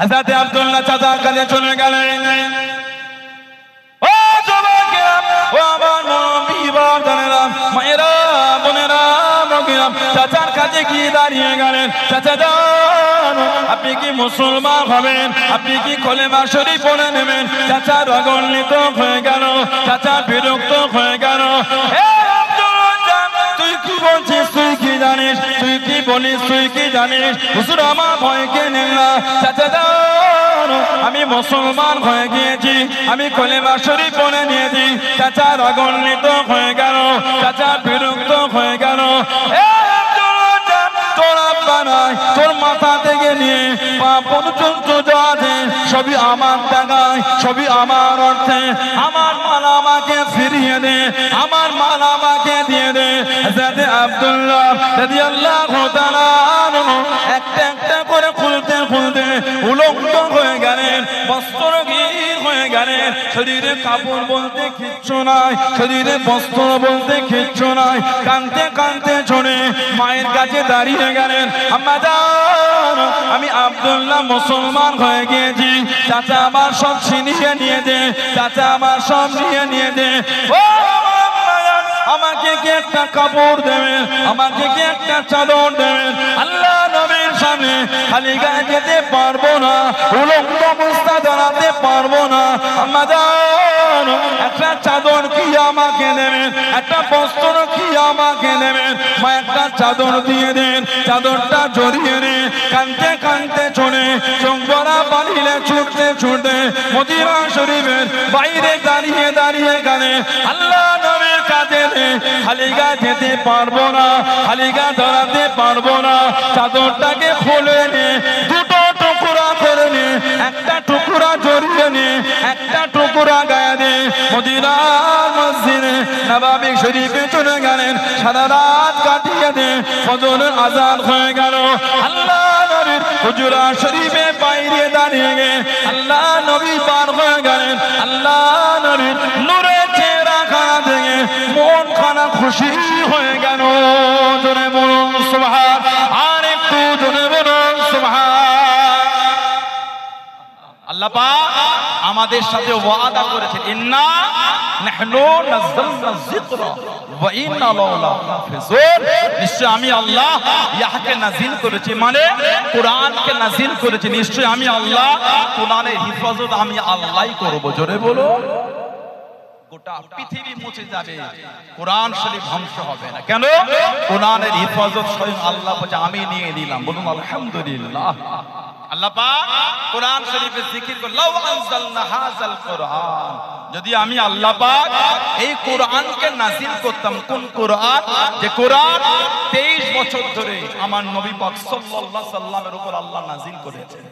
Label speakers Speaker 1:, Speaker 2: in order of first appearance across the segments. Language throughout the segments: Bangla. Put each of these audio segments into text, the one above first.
Speaker 1: হযরত আব্দুল্লাহ চাচার কাছে চলে গেলেন। ও যুবকেরা, ও আমার নবী বাবারা, মায়েরা, বোনেরা, বগিরা, চাচার কাছে গিয়ে দাঁড়িয়ে গেলেন। চাচা যান, আপনি কি মুসলমান হবেন? আপনি কি কলেমা শরীফ পড়ে নেবেন? চাচা রাগান্বিত হয়ে গেল, চাচা বিরক্ত হয়ে গেল। তুই কি বলছিস? তুই কি জানিস? তুই কি বলিস? তুই কি জানিস? হুজুর আমার ভয়কে নেন না। চাচা যান, আমি মুসলমান হয়ে গিয়েছি, আমি কলেমা শরীফ পড়ে নিয়েছি। চাচা রাগান্বিত হয়ে গেল, চাচা বিরক্ত হয়ে গেল। তোর আব্বা নাই, তোর মাথা থেকে নিয়ে পা পর্যন্ত যা আছে সবই আমার টাকায়, সবই আমার অর্থে। আমার মাল আমাকে ফিরিয়ে দে, আমার মাল আমাকে দিয়ে দে। হযরত আব্দুল্লাহ রাদিয়াল্লাহু তাআলা একটা একটা করে খুলতে খুলতে উলঙ্গ হয়ে গেলেন, বস্ত্রহীন হয়ে গেলেন। শরীরে কাপড় বলতে কিচ্ছু নাই, শরীরে বস্ত্র বলতে কিচ্ছু নাই। কাঁদতে কাঁদতে ঝরে মায়ের কাছে দাঁড়িয়ে গেলেন। আম্মা জান, আমি আব্দুল্লাহ মুসলমান হয়ে গিয়েছি, চাচা আমার সব ছিনিয়ে নিয়ে দে, চাচা আমার সব নিয়ে নিয়ে দে। ও আমাকে কি একটা কাপড় দেবেন? আমাকে কি একটা চাদর দেবেন? আল্লাহ নবীর সামনে খালি গায়ে যেতে পারবো না, উলঙ্গ অবস্থা দাঁড়াতে পারবো না। আম্মা জান, একটা চাদর কি আমাকে দেবেন? একটা বস্ত্র কি আমাকে দেবেন? মা একটা চাদর দিয়ে দেন, চাদরটা জড়িয়ে নে। কাঁদতে কাঁদতে চলে চোখ ভরা পানিলে ছুটতে ছুটতে মদিনা শরীফের বাইরে দাঁড়িয়ে দাঁড়িয়ে গেলে আল্লাহ নবীর কাছে খালি গা যেতে পারবো না, খালি গা দাঁড়াতে পারবো না। চাদরটাকে খুলে নে, দুটো টুকরা করে নে, একটা টুকরা জড়িয়ে নে, একটা টুকরা গায়ে দে। মদিনার মসজিদে নববী শরীফে চলে গেলেন। সারা রাত কাটিয়ে দে, ফজরের আযান হয়ে গেল। আল্লাহ নবীর হুজরা শরীফে বাইরে দাঁড়িয়ে গে আল্লাহ নবী পার হয়ে গেলেন। আল্লাহ নবীর নূরে চেহারা খানা দেখে মন খানা খুশি হয়ে গেল। জোরে বলুন সুবহান, আর একটু জোরে বলুন সুবহান। আল্লাহ পাক আমাদের সাথে ওয়াদা করেছেন, ইন্না নাহনু নাযালনা যিকরা ওয়া ইন্না লাহু লাহাফিজুন। নিশ্চয় আমি আল্লাহ ইয়াহকে নাযিল করেছি, মানে কোরআনকে নাযিল করেছি। নিশ্চয় আমি আল্লাহ কোরআনের হিফাজত আমি আল্লাহই করব। জোরে বলো। গোটা পৃথিবী মুছে যাবে, কোরআন শরীফ ধ্বংস হবে না। কেন? কোরআনের হিফাজত স্বয়ং আল্লাহ বলে আমি নিয়ে নিলাম। বলুন আলহামদুলিল্লাহ। আল্লাহ পাক কোরআন শরীফে জিকির করে, লাউ আনজালনা হাযাল কোরআন, যদি আমি আল্লাহ পাক এই কোরআনকে নাযিল করতাম। কোন কোরআন? যে কোরআন 23 বছর ধরে আমার নবী পাক সাল্লাল্লাহু আলাইহি সাল্লামের উপর আল্লাহ নাযিল করেছেন।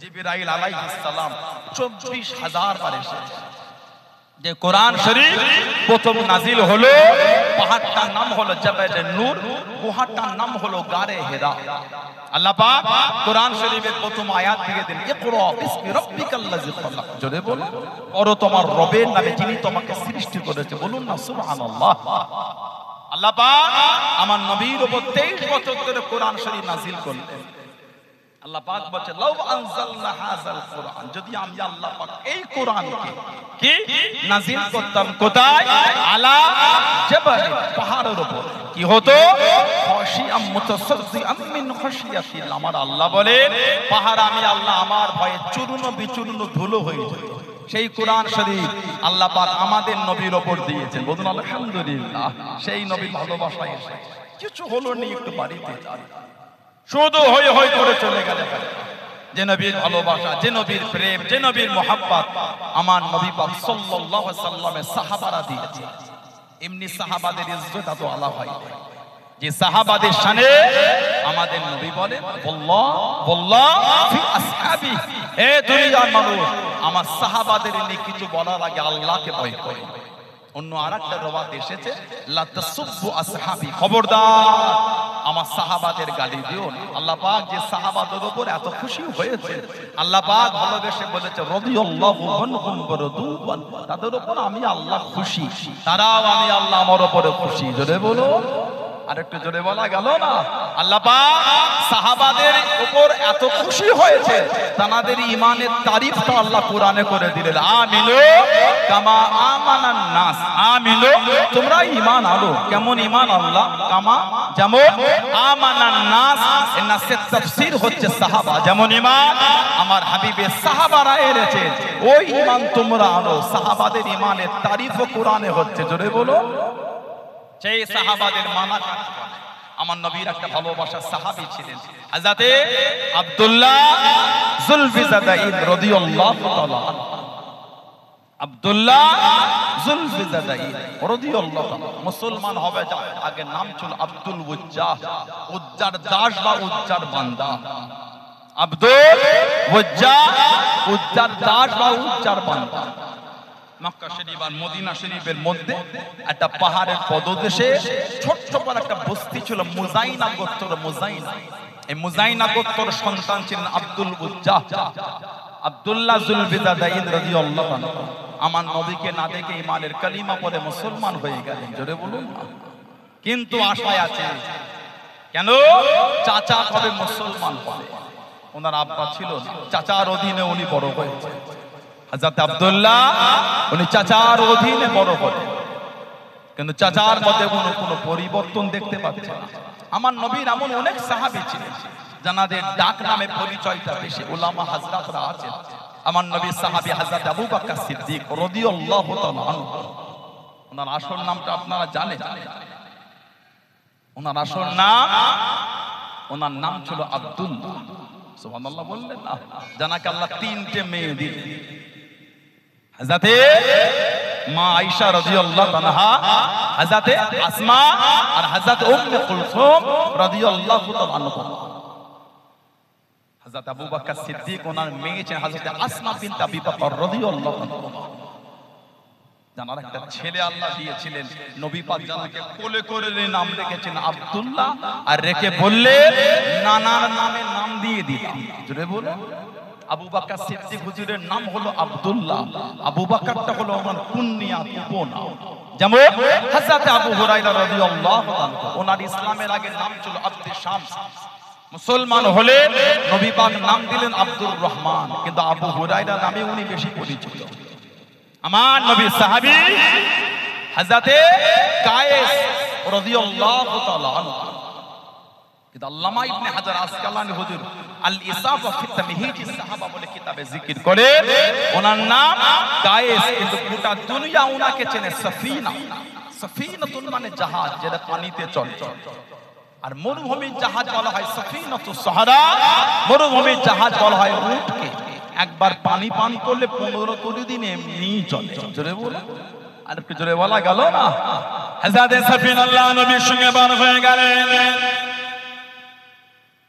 Speaker 1: জিবরাইল আলাইহিস সালাম 24,000 বার এসেছে। যে কোরআন শরীফ প্রথম নাজিল হলো, পাহাড়টার নাম হলো জাবালে নূর, গুহাটার নাম হলো গারে হেরা। আল্লাহ পাক কোরআন শরীফের প্রথম আয়াত থেকে দেন, ইকরা বিসমি রাব্বিকাল্লাযী খালাক। জোরে বলুন, পড়ো তোমার রবের নামে যিনি তোমাকে সৃষ্টি করেছে। বলুন না সুবহানাল্লাহ। আল্লাহ পাক আমার নবীর উপর 23 বছর ধরে কোরআন শরীফ নাজিল করলেন। আল্লাহ পাক বলছে, লাউ আনজালনা হাযাল কোরআন, যদি আমি আল্লাহ পাক এই কোরআনকে কি নাজিল করতাম কোথায়? আলা জাবাল, পাহাড়ের উপর। কি হতো? খাশিয়াম মুতাসাদ্দিআম মিন খাশিয়াতিল্লাহ। আমার আল্লাহ বলে পাহাড় আমি আল্লাহ আমার ভয়ে চূর্ণ বিচূর্ণ ধুলো হয়ে যেত। সেই কোরআন শরীফ আল্লাহ পাক আমাদের নবীর উপর দিয়েছেন। বলুন আলহামদুলিল্লাহ। সেই নবীর ভালোবাসা এসে কিছু হলো নি, একটু বাড়িতে শুধু হই হই করে চলে গেল। যে নবীর ভালোবাসা, যে নবীর প্রেম, যে নবীর মোহাব্বত আমার নবী পাক সাল্লাল্লাহু আলাইহি সাল্লামের সাহাবারা দিয়েছে। এমনি সাহাবাদের ইজ্জত এত আলা হয় যে সাহাবাদের শানে আমাদের নবী বলেন, আল্লাহ ফি আসহাবি, হে দুনিয়ার মানুষ আমার সাহাবাদের নিয়ে কিছু বলার আগে আল্লাহকে ভয় করো। অন্য আরেকটা রওয়াত এসেছে, লা তাসুব্বু আসহাবি, খবরদার আমার সাহাবাদের গালি দিও না। আল্লাহ পাক যে সাহাবাদের উপর এত খুশি হয়েছে, আল্লাহ পাক ভালোবেসে বলেছে, রাদিয়াল্লাহু আনহুম ওয়া রাদুয়ান, তাদের উপর আমি আল্লাহ খুশি, তারাও আমি আল্লাহ আমার উপরে খুশি। জোরে বলো। আর একটু জোরে বলা গেল না? আল্লাহ পাক সাহাবাদের উপর এত খুশি হয়েছে, তাদের ঈমানের তারিফটা আল্লাহ কোরআনে করে দিলেন, আমিনু কামা আমানান নাস। আমিনু, তোমরা ঈমান আনো। কেমন ঈমান আল্লাহ? কামা, যেমন আমানান নাস। এর নাসের তাফসীর হচ্ছে সাহাবা। যেমন ঈমান আমার হাবিবের সাহাবারা এনেছে, ওই ঈমান তোমরা আনো। সাহাবাদের ঈমানের তারিফও কোরআনে হচ্ছে। জোরে বলো। সেই সাহাবাদের মানা কাজ করে। আমার নবীর একটা ভালোবাসার সাহাবী ছিলেন হযরতে আব্দুল্লাহ যুলফিজাদাঈ রাদিয়াল্লাহু তাআলা। আব্দুল্লাহ যুলফিজাদাঈ রাদিয়াল্লাহু তাআলা মুসলমান হবে যার আগে নাম ছিল আব্দুল উজ্জাহ, উজ্জার দাস বা উজ্জার বান্দা। আব্দুল উজ্জাহ, উজ্জার দাস বা উজ্জার বান্দা। মক্কা শরীফ আর মদিনা শরীফের মধ্যে একটা পাহাড়ের পদদেশে ছোট্ট বড় একটা বস্তি ছিল, মুজাইনা গোত্র। মুজাইনা, এই মুজাইনা গোত্রের সন্তান ছিলেন আব্দুল উজ্জাহ, আব্দুল্লাহ যুলফিজাদাঈ রাদিয়াল্লাহু আনহু। আমার নবীকে না দেখে ঈমানের কালিমা পড়ে মুসলমান হয়ে গেলেন। জোরে বলুন না। কিন্তু আশায় আছে, কেন? চাচা কবে মুসলমান হবে। ওনার আব্বা ছিল না, চাচার অধীনে উনি বড় হয়েছে। হযরত আব্দুল্লাহ উনি চাচার অধীনে বড় হলেন, কিন্তু চাচার মধ্যে কোনো পরিবর্তন দেখতে পাচ্ছেন না। আমার নবীর এমন অনেক সাহাবী ছিলেন যাদের ডাক নামে পরিচয়টা বেশি। উলামা হযরতরা আছেন। আমার নবীর সাহাবী হযরত আবু বকর সিদ্দিক রাদিয়াল্লাহু তাআলা আনহু। ওনার আসল নামটা আপনারা জানেন? ওনার আসল নাম, ওনার নাম ছিল আব্দুল্লাহ। সুবহানাল্লাহ বললেন না? জানাকে আল্লাহ তিনটে মেয়ে দিলেন, হযরতে মা আয়েশা রাদিয়াল্লাহু তাআলা, হযরতে আসমা আর হযরত উম্মে কুলসুম রাদিয়াল্লাহু তাআলা আনহা। হযরত আবু বকর সিদ্দিক ওনার মেয়ে ছিলেন হযরত আসমা বিনত আবি বকর রাদিয়াল্লাহু তাআলা। জানার একটা ছেলে আল্লাহ দিয়েছিলেন, নবী পাক জানাকে কোলে করে নাম রেখেছেন আব্দুল্লাহ, আর রেখে বললেন নানার নামে নাম দিয়ে দিলাম। জোরে বলুন। আবু বকর সিদ্দিক হুজুরের নাম হলো আব্দুল্লাহ, আবু বকরটা হলো ওনার কুনিয়াত, উপনাম। যেমন হযরত আবু হুরায়রা রাদিয়াল্লাহু আনহু, ওনার ইসলামের আগে নাম ছিল আব্দুল শামস। মুসলমান হলে নবী পাক নাম দিলেন আব্দুর রহমান, কিন্তু আবু হুরায়রা নামে উনি বেশি পরিচিত। আমার নবী সাহাবী হযরতে কায়েস রাদিয়াল্লাহু তাআলা আনহু। কিন্তু আল্লামা ইবনে হাজার আসকালানী হুজুর আল ইসাফা ফি তামহিদিস সাহাবা বলে কিতাবে জিকির করে, ওনার নাম কায়েস, কিন্তু গোটা দুনিয়া ওনাকে চেনে সফিনা। সফিনাতুন মানে জাহাজ, যেটা পানিতে চলে। আর মরুভূমির জাহাজ বলা হয় সফিনাতুস সাহারা, মরুভূমির জাহাজ বলা হয় উটকে। একবার পানি পান করলে 15-20 দিন এমনি চলে। জোরে বলো। আর একটু জোরে বলা গেল না? হযরত সফিনা আল্লাহ নবীর সঙ্গে বার হয়ে গেলেন।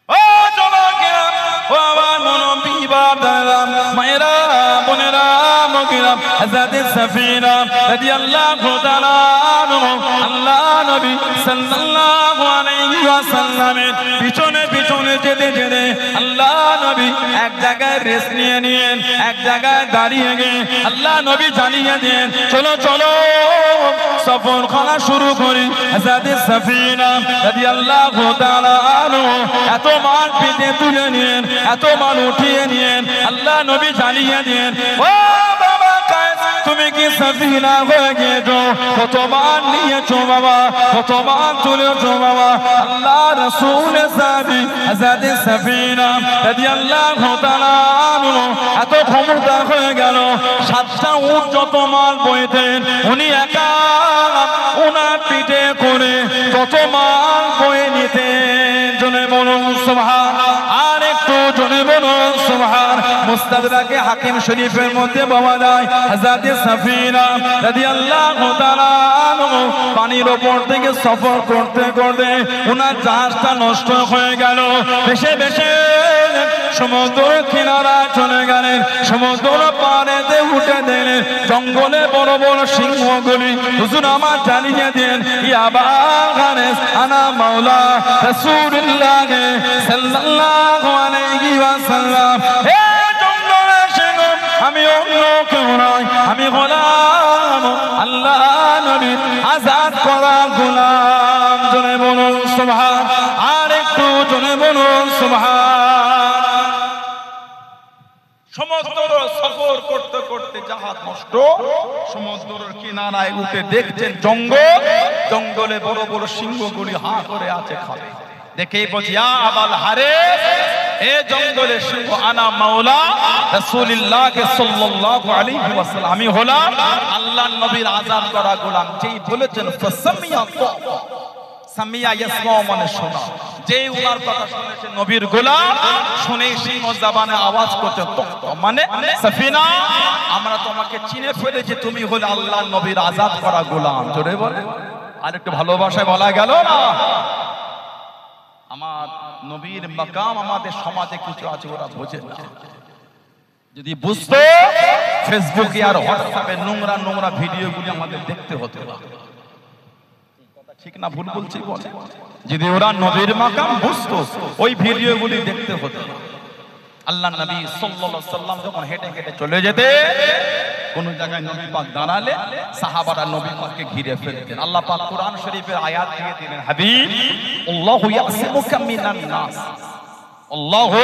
Speaker 1: ও জনকেরা, ও আমার মনোবী বাবারা, মায়েরা, বোনেরা, মগিরা, হযরত সফিনা রাদিয়াল্লাহু তাআলা আনহু আল্লাহ নবী সাল্লাল্লাহু আলাইহি ওয়াসাল্লামের পিছনে পিছনে যেতে যেতে আল্লাহ নবী এক জায়গায় রেস্ট নিয়ে এক জায়গায় দাঁড়িয়ে গিয়ে আল্লাহ নবী জানিয়ে দেন, চলো চলো সফর করা শুরু করি। হযরত সফিনা রাদিয়াল্লাহু তাআলা আনহু এত মাল পিঠে তুলে নিয়েন, এত মাল উঠিয়ে নিয়েন, আল্লাহ নবী জানিয়ে দেন, ও বাবা কায়েস, তুমি কি সফিনা হয়ে গেছো? কতবার নিয়েছো বাবা, কতবার তুলেছো বাবা? আল্লাহ রাসূলের সাহাবী হযরত সফিনা রাদিয়াল্লাহু তাআলা আনহু এত ক্ষমতা হয়ে গেল, 7টা উট যত মাল বইতেন উনি একা ওনার পিঠে করে তত মাল বয়ে নিতেন। জনে বলুন সুবহানাল্লাহ। আর একটু জনে বলুন সুবহানাল্লাহ। মুস্তাদরাকে হাকিম শরীফের মধ্যে পাওয়া যায় হযরত সফিনা রাদিয়াল্লাহু তাআলা আনহু পানির উপর থেকে সফর করতে করতে ওনার জাহাজটা নষ্ট হয়ে গেল। ভেসে ভেসে সমুদ্র কিনারায় চলে গেলেন, সমুদ্র পাড়েতে উঠে দিলেন, জঙ্গলে বড় বড় সিংহগুলি হুজুর আমার জানিয়ে দেন, ইয়া বাগানেস আনা মাওলা রাসূলুল্লাহ সাল্লাল্লাহু আলাইহি ওয়াসাল্লাম। হে জঙ্গলের সিংহ, আমি অন্য কেউ নয়, আমি গোলাম, আল্লাহ নবীর আযাদ করা গোলাম। জনে বলুন সমুদ্র সফর করতে করতে জাহাজ নষ্ট, সমুদ্রের কিনারায় উঠে দেখছেন জঙ্গল, জঙ্গলে বড় বড় সিংহগুলি হাঁ করে আছে খাবে। দেখেই বলছি ইয়া আবাল হারিস, এ জঙ্গলের সিংহ আনা মাওলা রাসূলুল্লাহ সাল্লাল্লাহু আলাইহি ওয়াসাল্লাম, আমি হলাম আল্লাহর নবীর আযাদ করা গোলাম। যেই বলেছেন ফাসামিয়া সামিয়া ইয়াসমা মানে শোনা, যেই উনার কথা শুনেছে নবীর গোলাম, শুনেই সিংহ জবানে আওয়াজ করছে মানে সাফিনা, আমরা তোমাকে চিনে ফেলেছি, তুমি হলে আল্লাহর নবীর আযাদ করা গোলাম। জোরে বলে, আর একটু ভালোবাসায় বলা গেল না। আমার নবীর মাকাম আমাদের সমাজে কিছু আছে ওরা বোঝে না। যদি বুঝতো ফেসবুকে আর হোয়াটসঅ্যাপে নোংরা নোংরা ভিডিওগুলি আমাদের দেখতে হতো না। ঠিক না ভুল বলছি বলে? যদি ওরা নবীর মাকাম বুঝতো ওই ভিডিওগুলি দেখতে হতো না। আল্লাহ নবী সাল্লাল্লাহু আলাইহি ওয়াসাল্লাম যখন হেঁটে হেঁটে চলে যেতে, কোন জায়গায় নবী পাক দাঁড়ালে সাহাবারা নবী পাককে ঘিরে ফেলতেন। আল্লাহ পাক কোরআন শরীফের আয়াত দিয়ে দিলেন, হাবিব আল্লাহু ইয়াসিমুকা মিনান নাস, আল্লাহু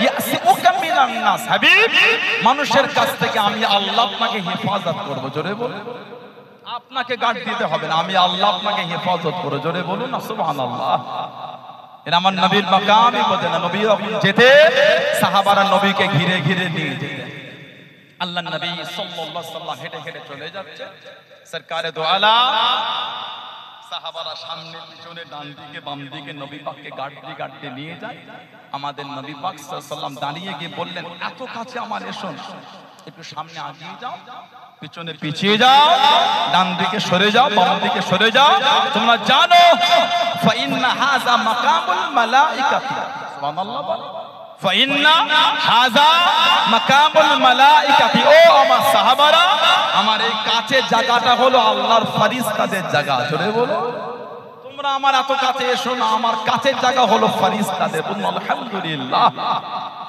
Speaker 1: ইয়াসিমুকা মিনান নাস, হাবিব মানুষের কাছ থেকে আমি আল্লাহ আপনাকে হেফাজত করব। জোরে বলুন, আপনাকে গার্ড দিতে হবে না, আমি আল্লাহ আপনাকে হেফাজত করব। জোরে বলুন না সুবহানাল্লাহ। এরা আমার নবীর মাকামই বোঝে না। নবী যেতে সাহাবারা নবীকে ঘিরে ঘিরে নিয়ে যেতেন। আল্লাহ নবী সাল্লাল্লাহু আলাইহি ওয়াসাল্লাম হেঁটে হেঁটে চলে যাচ্ছে, সরকারে দো আলাম সাহাবারা সামনে পিছনে ডান দিকে বাম দিকে নবী পাককে গাড়তে নিয়ে যায়। আমাদের নবী পাক সাল্লাল্লাহু আলাইহি ওয়াসাল্লাম দাঁড়িয়ে গিয়ে বললেন, এত কাছে আমার এসো, একটু সামনে আগিয়ে যাও, পিছনে পিছিয়ে যাও, ডান দিকে সরে যাও, বাম দিকে সরে যাও। তোমরা জানো ফাইন্না হাযা মাকামুল মালাইকাতি, সুবহানাল্লাহ, ফাইন্না হাযা মাকামুল মালাইকাতি। ও আমার সাহাবারা, আমার এই কাছের জায়গাটা হলো আল্লাহর ফেরেশতাদের জায়গা। জোরে বলো, তোমরা আমার এত কাছে এসো না, আমার কাছের জায়গা হলো ফেরেশতাদের। বলুন আলহামদুলিল্লাহ।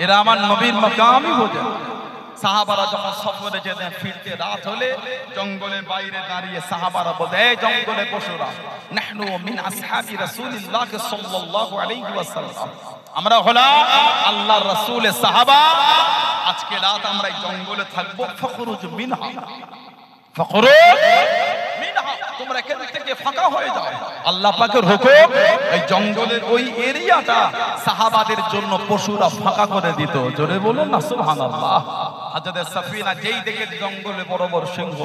Speaker 1: এরা আমার নবীর মাকামই বোঝে। সাহাবারা যখন সফরে যেতেন, ফিরতে রাত হলে জঙ্গলের বাইরে দাঁড়িয়ে সাহাবারা বলে, এই জঙ্গলে পশুরা, নাহনু মিন আসহাবি রাসূলিল্লাহ সাল্লাল্লাহু আলাইহি ওয়াসাল্লাম, আমরা হলাম আল্লাহর রাসূলের সাহাবা, আজকে রাত আমরা এই জঙ্গলে থাকবো। ফখরুজ মিনহা, ফখরুজ মিনহা, তোমরা এখান থেকে ফাঁকা হয়ে যাও। আল্লাহ পাকের হুকুম, এই জঙ্গলের ওই এরিয়াটা সাহাবাদের জন্য পশুরা ফাঁকা করে দিত। জোরে বলুন না সুবহানাল্লাহ। হযরত সাফিনা যেই দেখে জঙ্গলে বড় বড় সিংহ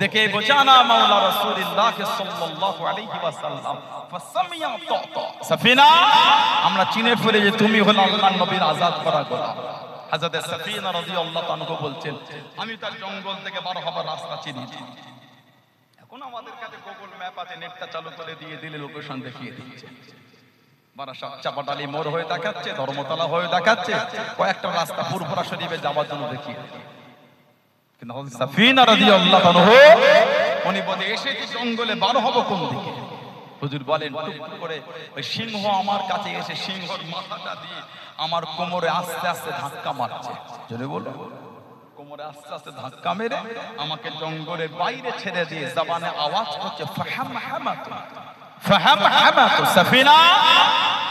Speaker 1: দেখে বোঝানা মাওলা রাসূলুল্লাহ সাল্লাল্লাহু আলাইহি ওয়াসাল্লাম, ফাসামিয়া তাতা, সাফিনা আমরা চিনে ফেলে যে তুমি হলো আল্লাহর নবীর আযাদ করা গোলাম। হযরত সাফিনা রাদিয়াল্লাহু তাআলা বলছেন, আমি তার জঙ্গল থেকে বার হবার রাস্তা চিনি। এখন আমাদের কাছে গুগল ম্যাপ আছে, নেটটা চালু করে দিয়ে দিলে লোকেশন দেখিয়ে দিচ্ছে। বারাসাত চাপাটালি মোড় হয়ে দেখাচ্ছে, ধর্মতলা হয়ে দেখাচ্ছে, কয়েকটা রাস্তা পুরপুরা শরীফে যাওয়ার জন্য দেখিয়ে। কিন্তু হযরত সাফিনা রাদিয়াল্লাহু আনহা উনি বলে, এসেছি জঙ্গলে, বার হব কোন দিকে? হুজুর বলেন, টুক করে ওই সিংহ আমার কাছে এসে সিংহর মাথাটা দিয়ে আমার কোমরে আস্তে আস্তে ধাক্কা মারছে। জোরে বলো, কোমরে আস্তে আস্তে ধাক্কা মেরে আমাকে জঙ্গলের বাইরে ছেড়ে দিয়ে জবানে আওয়াজ করছে, ফাহামহামাতু, ফাহামহামাতু সাফিনা,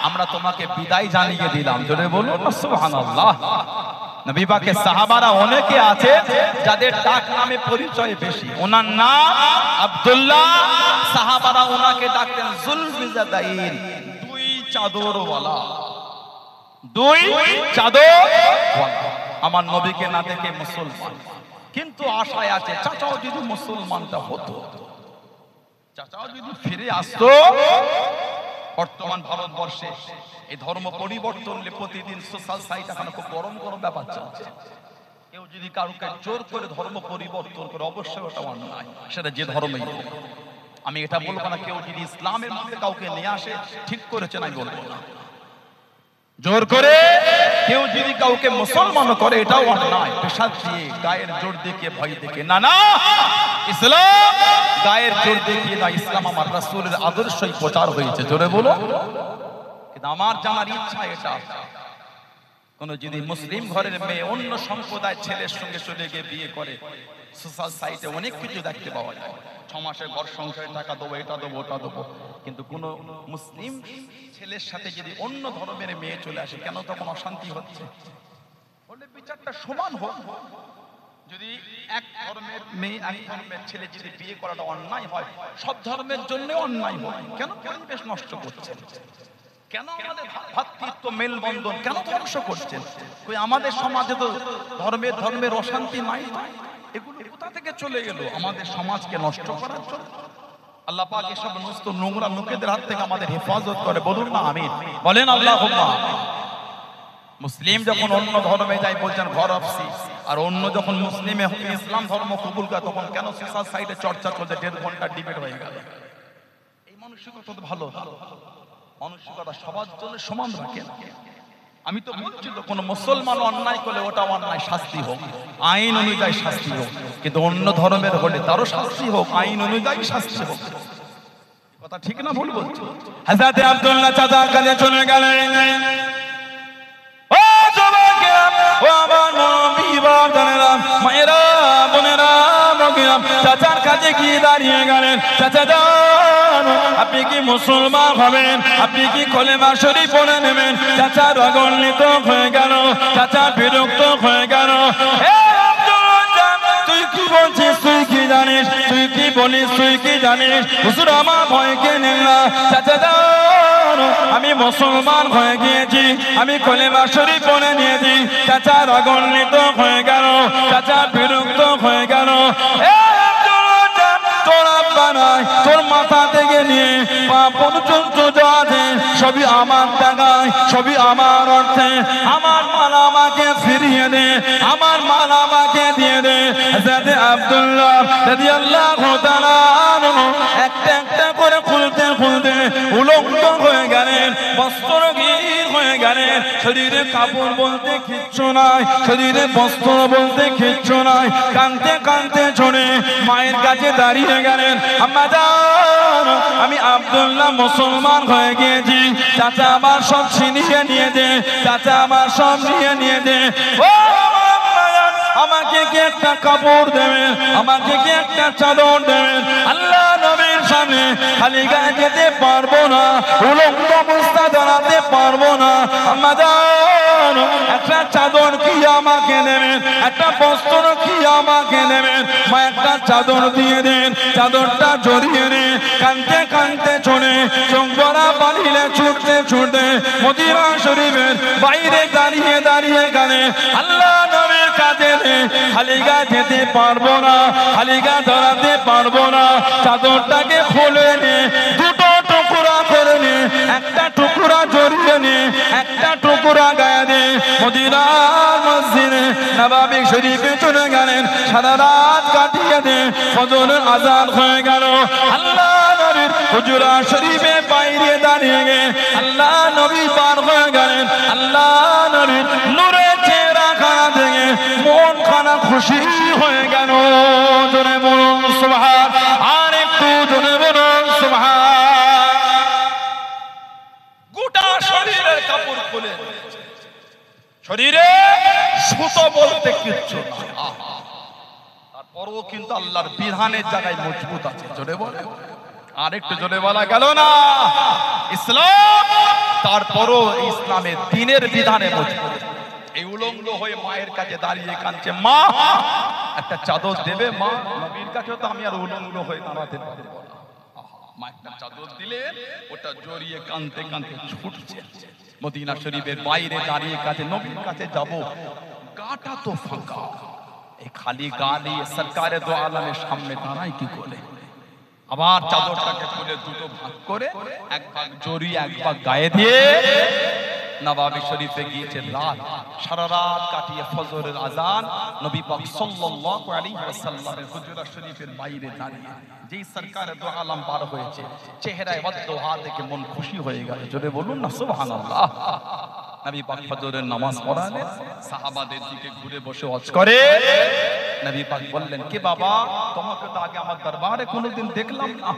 Speaker 1: আমরা তোমাকে বিদায় জানিয়ে দিলাম। জোরে বলুন সুবহানাল্লাহ। নবী পাকের সাহাবারা অনেকে আছে যাদের ডাক নামে পরিচয় বেশি। ওনার নাম আব্দুল্লাহ, সাহাবারা ওনাকে ডাকতেন জুলফিজাদাইন, দুই চাদরওয়ালা, দুই চাদরওয়ালা। আমার নবীকে না দেখে মুসলমান, কিন্তু আশায় আছে চাচাও যদি মুসলমানটা হতো, চাচাও যদি ফিরে আসতো। বর্তমান ভারতবর্ষে এই ধর্ম পরিবর্তন প্রতিদিন সোশ্যাল সাইট এখন খুব গরম গরম ব্যাপার চলছে। কেউ যদি কাউকে জোর করে ধর্ম পরিবর্তন করে, অবশ্যই ওটা অন্যায়, সেটা যে ধর্মই হোক। আমি এটা বলবো না কেউ যদি ইসলামের মধ্যে কাউকে নিয়ে আসে ঠিক করেছে না বলবো না। জোর করে কেউ যদি কাউকে মুসলমান করে এটাও অন্যায়, পেশাদ দিয়ে গায়ের জোর দেখিয়ে ভয় দেখে না, না, ইসলাম গায়ের জোর দেখিয়ে না, ইসলাম আমার রাসূলের আদর্শই প্রচার হয়েছে। জোরে বলো। কিন্তু আমার জানার ইচ্ছা এটা, কোন যদি মুসলিম ঘরের মেয়ে অন্য সম্প্রদায়ের ছেলের সঙ্গে চলে গিয়ে বিয়ে করে, সোশ্যাল সাইটে অনেক কিছু দেখতে পাওয়া যায়, 6 মাসের ঘর সংসারে টাকা দেবো, এটা দেবো, ওটা দেবো। কিন্তু কোন মুসলিম ছেলের সাথে যদি অন্য ধর্মের মেয়ে চলে আসে, কেন তখন অশান্তি হচ্ছে?
Speaker 2: হলে বিচারটা সমান হোক। যদি এক ধর্মের মেয়ে এক ধর্মের ছেলে যদি বিয়ে করাটা অন্যায় হয়, সব ধর্মের জন্য অন্যায় হয়। কেন পরিবেশ নষ্ট করছেন? কেন আমাদের ভ্রাতৃত্ব মেলবন্ধন কেন ধ্বংস করছেন? কই আমাদের সমাজে তো ধর্মের অশান্তি নাই। এগুলো কোথা থেকে চলে গেল আমাদের সমাজকে নষ্ট করার জন্য? আল্লাহ পাক এসব সমস্ত নোংরা লোকেদের হাত থেকে আমাদের হেফাজত করে, বলুন না আমিন। বলেন আল্লাহুম্মা। মুসলিম যখন অন্য ধর্মে যায় বলছেন ঘর অফসি, আর অন্য যখন মুসলিমে ইসলাম ধর্ম কবুল করে তখন কেন সোশ্যাল সাইটে চর্চা চলছে, 1.5 ঘন্টা ডিবেট হয়ে গেল। এই মানসিকতা তো ভালো, মানসিকতা সবার জন্য সমান রাখেন। আমি তো বলছি তো কোন মুসলমান অন্যায় করলে ওটা অন্যায়, শাস্তি হোক, আইন অনুযায়ী শাস্তি হোক, কিন্তু অন্য ধর্মের হলে তারও শাস্তি হোক, আইন অনুযায়ী শাস্তি হোক। কথা ঠিক না ভুল বলছি?
Speaker 1: হযরত আব্দুল্লাহ চাচা কাছে চলে গেলেন। ও যুবকেরা, ও আমার নবী বাজানেরা, মায়েরা, বোনেরা, মগিরা, চাচার কাছে গিয়ে দাঁড়িয়ে গেলেন। চাচা যান, আপনি কি মুসলমান হবেন? আপনি কি কলেমা শরীফ পড়ে নেবেন? চাচা রাগান্বিত হয়ে গেল, চাচা বিরক্ত হয়ে গেল। তুই কি বলছিস? তুই কি জানিস? তুই কি বলিস? তুই কি জানিস? হুজুর আমার ভয়কে নেন না। চাচা যান, আমি মুসলমান হয়ে গিয়েছি, আমি কলেমা শরীফ পড়ে নিয়েছি। চাচা রাগান্বিত হয়ে গেল, চাচা বিরক্ত হয়ে গেল। তোর মাথা থেকে নিয়ে পা পর্যন্ত যা আছে সবই আমার টাকায়, সবই আমার অর্থে। আমার মাল আমাকে ফিরিয়ে দে, আমার মাল আমাকে দিয়ে দে। হযরত আব্দুল্লাহ রাদিয়াল্লাহু তাআলা একটা একটা করে খুলতে খুলতে উলঙ্গ হয়ে গেলেন, বস্ত্রহীন হয়ে গেলেন। শরীরে কাপড় বলতে কিচ্ছু নাই, শরীরে বস্ত্র বলতে কিচ্ছু নাই। কাঁদতে কাঁদতে চলে মায়ের কাছে দাঁড়িয়ে গেলেন। আম্মা জান, আমি আব্দুল্লাহ মুসলমান হয়ে গিয়েছি, চাচা আমার সব ছিনিয়ে নিয়ে দে, চাচা আমার সব নিয়ে দে। ও আমাকে কি একটা কাপড় দেবেন? আমাকে কি একটা চাদর দেবেন? আল্লাহ নবীর সামনে খালি গায়ে যেতে পারবো না, উলঙ্গ অবস্থা দাঁড়াতে পারবো না। আম্মা জান, একটা চাদর কি আমাকে দেবেন? একটা বস্ত্র কি আমাকে দেবেন? মা একটা চাদর দিয়ে দেন। চাদরটা জড়িয়ে নে, কাঁদতে কাঁদতে চলে চোখ ভরা পানিলে ছুটতে ছুটতে মদিনা শরীফের বাইরে দাঁড়িয়ে দাঁড়িয়ে গেলে আল্লাহ নবীর কাছে খালি গা যেতে পারবো না, খালি গা দাঁড়াতে পারবো না। চাদরটাকে খুলে নে, দুটো টুকরা করে নে, একটা টুকরা জড়িয়ে নে, একটা টুকরা গায়ে দে। মদিনার মসজিদে নববী শরীফে চলে গেলেন, সারা রাত কাটিয়ে দে। ফজরের আযান হয়ে গেল। আল্লাহ নবীর হুজরা শরীফে বাইরে দাঁড়িয়ে গে আল্লাহ নবী পার হয়ে গেলেন। আল্লাহ নবীর নূরে চেহারা খানা দেখে মন খানা খুশি হয়ে গেল। জোরে বলুন সুবহান, আর একটু জোরে বলুন সুবহান।
Speaker 2: গোটা শরীরের কাপড় খুলে, শরীরে সুতো বলতে কিচ্ছু না, তারপরও কিন্তু আল্লাহর বিধানের জায়গায় মজবুত আছে। জোরে বলে, আর একটু জোরে বলা গেল না? ইসলাম, তারপরও ইসলামের দ্বীনের বিধানে মজবুত। এই উলঙ্গ হয়ে মায়ের কাছে দাঁড়িয়ে কাঁদছে, মা একটা চাদর দেবে? মা নবীর কাছে তো আমি আর উলঙ্গ হয়ে দাঁড়াতে পারবো না। মা একটা চাদর দিলেন, ওটা জড়িয়ে কাঁদতে কাঁদতে ছুটছে মদিনা শরীফের বাইরে দাঁড়িয়ে কাছে নবীর কাছে যাব, গাটা তো ফাঁকা। এই খালি গা নিয়ে সরকারে দো আলমের সামনে দাঁড়াই কি করে? আবার চাদরটাকে খুলে দুটো ভাগ করে এক ভাগ জড়িয়ে এক ভাগ গায়ে দিয়ে নববী শরীফে গিয়েছে রাত, সারা রাত কাটিয়ে ফজরের আজান নবী পাক সাল্লাল্লাহু আলাইহি ওয়াসাল্লামের হুজরা শরীফের বাইরে দাঁড়িয়ে যেই সরকারে দো আলম পার হয়েছে, চেহারায় ওয়াদোহা দেখে মন খুশি হয়ে গেল। জোরে বলুন না সুবহানাল্লাহ। নবী পাক ফজরের নামাজ পড়ালেন, সাহাবাদের দিকে ঘুরে বসে ওয়াজ করে। নবী পাক বললেন, কে বাবা, তোমাকে তো আগে আমার দরবারে কোনোদিন দেখলাম না।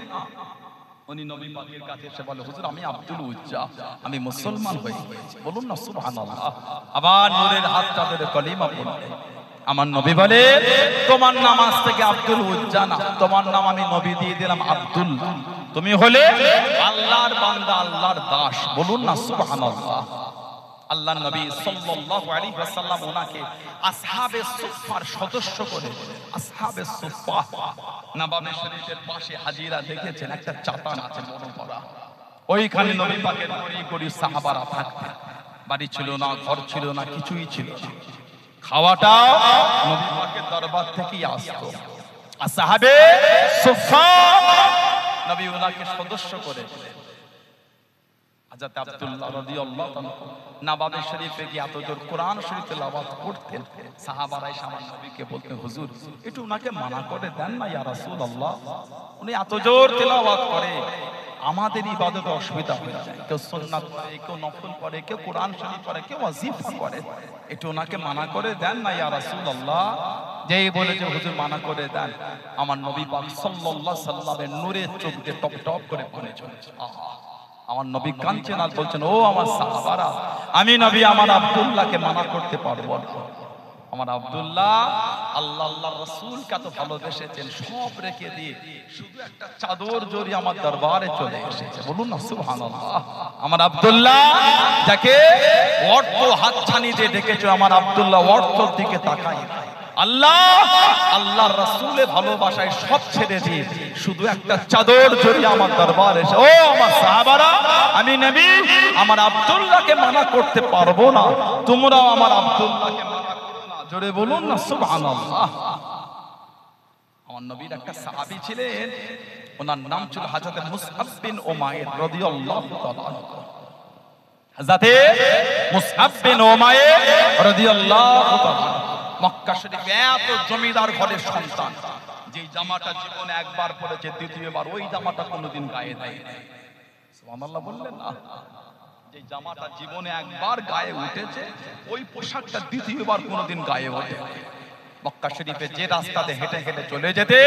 Speaker 2: উনি নবী পাকের কাছে এসে বলে, হুজুর আমি আব্দুল উজ্জা, আমি মুসলমান হয়ে গেছি। বলুন না সুবহানাল্লাহ। আবার নূরের হাতটা ধরে কলিমা পড়লেন। আমার নবী বলে, তোমার নাম আজ থেকে আব্দুল উজ্জা না, তোমার নাম আমি নবী দিয়ে দিলাম আব্দুল। তুমি হলে আল্লাহর বান্দা, আল্লাহর দাস। বলুন না সুবহানাল্লাহ। আল্লাহ নবী সাল্লাল্লাহু আলাইহি ওয়াসাল্লাম ওনাকে আসহাবে সুফফার সদস্য করে, আসহাবে সুফফা নবাবে শরীফের পাশে হাজিরা দেখেছেন, একটা চাতান আছে বড় বড়, ওইখানে নবী পাকের গড়ি সাহাবারা থাকতেন। বাড়ি ছিল না, ঘর ছিল না, কিছুই ছিল না, খাওয়াটাও নবী পাকের দরবার থেকেই আসতো। আসহাবে সুফফা নবী ওনাকে সদস্য করে হযরত আব্দুল্লাহ রাদিয়াল্লাহু তাআলা নবাবে শরীফে গিয়ে এত জোর কোরআন শরীফ তেলাওয়াত করতেন, সাহাবারা এসে আমার নবীকে বলতেন, হুজুর একটু উনাকে মানা করে দেন না ইয়া রাসূলুল্লাহ, উনি এত জোর তেলাওয়াত করে আমাদের ইবাদতে অসুবিধা হয়ে যায়, কেউ সুন্নাত পড়ে, কেউ নফল পড়ে, কেউ কোরআন শরীফ পড়ে, কেউ ওয়াজিফা পড়ে, একটু উনাকে মানা করে দেন না ইয়া রাসূলুল্লাহ। যেই বলে যে হুজুর মানা করে দেন, আমার নবী পাক সাল্লাল্লাহু আলাইহি সাল্লামের নূরের চোখ দিয়ে টপ টপ করে পানি ঝরছে। আমার নবী কাঁদছেন আর বলছেন, ও আমার সাহাবারা, আমি নবী আমার আব্দুল্লাহকে মানা করতে পারবো না। আমার আব্দুল্লাহ আল্লাহ আল্লাহর রাসূলকে এত ভালোবেসেছেন, সব রেখে দিয়ে শুধু একটা চাদর জড়িয়ে আমার দরবারে চলে এসেছে। বলুন না সুবহানাল্লাহ। আমার আব্দুল্লাহ যাকে অর্থ হাতছানি দিয়ে ডেকেছো, আমার আব্দুল্লাহ অর্থর দিকে তাকায় আল্লাহ আল্লাহর রাসূলের ভালোবাসায় সব ছেড়ে দিয়ে শুধু একটা চাদর জড়িয়ে আমার দরবারে এসে, ও আমার সাহাবারা, আমি নবী আমার আব্দুল্লাহকে মানা করতে পারবো না, তোমরাও আমার আব্দুল্লাহকে মানা করো না। জোরে বলুন না সুবহানাল্লাহ। আমার নবীর একটা সাহাবী ছিলেন, ওনার নাম ছিল হযরত মুসআব বিন উমাইর রাদিয়াল্লাহু তাআলা আনহু। হযরত মুসআব বিন উমাইর রাদিয়াল্লাহু তাআলা মক্কা শরীফে এত জমিদার ঘরের সন্তান, যে জামাটা জীবনে একবার পরেছে, দ্বিতীয়বার ওই জামাটা কোনোদিন গায়ে দেয় না। সুবহানাল্লাহ বললেন না? যে জামাটা জীবনে একবার গায়ে উঠেছে, ওই পোশাকটা দ্বিতীয়বার কোনোদিন গায়ে ওঠে। মক্কা শরীফে যে রাস্তাতে হেঁটে হেঁটে চলে যেতে,